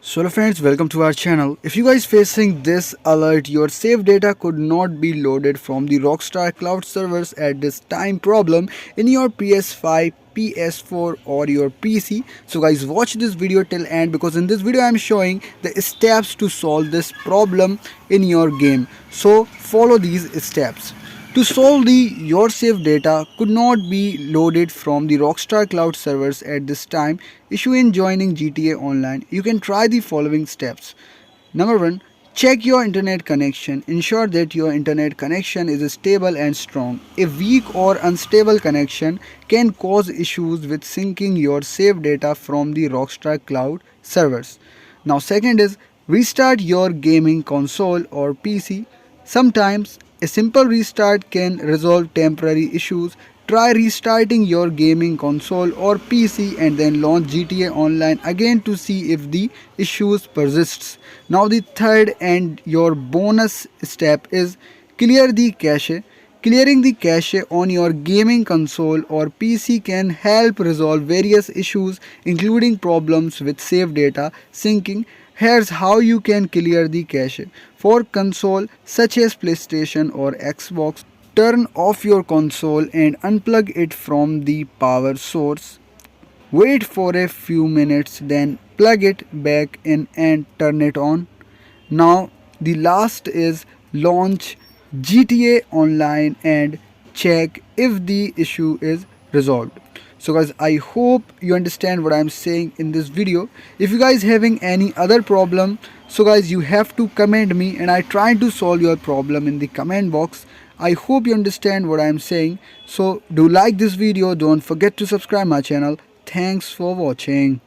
So hello friends, welcome to our channel. If you guys facing this alert, your save data could not be loaded from the Rockstar cloud servers at this time problem in your PS5, PS4 or your PC. So guys, watch this video till end because in this video I am showing the steps to solve this problem in your game. So follow these steps. To solve your saved data could not be loaded from the Rockstar Cloud servers at this time issue in joining GTA Online, you can try the following steps. Number 1. Check your internet connection. Ensure that your internet connection is stable and strong. A weak or unstable connection can cause issues with syncing your saved data from the Rockstar Cloud servers. Now second is restart your gaming console or PC. Sometimes a simple restart can resolve temporary issues. Try restarting your gaming console or PC and then launch GTA Online again to see if the issues persists. Now the third and your bonus step is clear the cache. Clearing the cache on your gaming console or PC can help resolve various issues including problems with save data syncing. Here's how you can clear the cache. For console such as PlayStation or Xbox, turn off your console and unplug it from the power source. Wait for a few minutes, then plug it back in and turn it on. Now, the last is launch GTA Online and check if the issue is resolved. So guys, I hope you understand what I'm saying in this video. If you guys having any other problem, so guys, you have to comment me and I try to solve your problem in the comment box. I hope you understand what I'm saying. So do like this video, don't forget to subscribe my channel. Thanks for watching.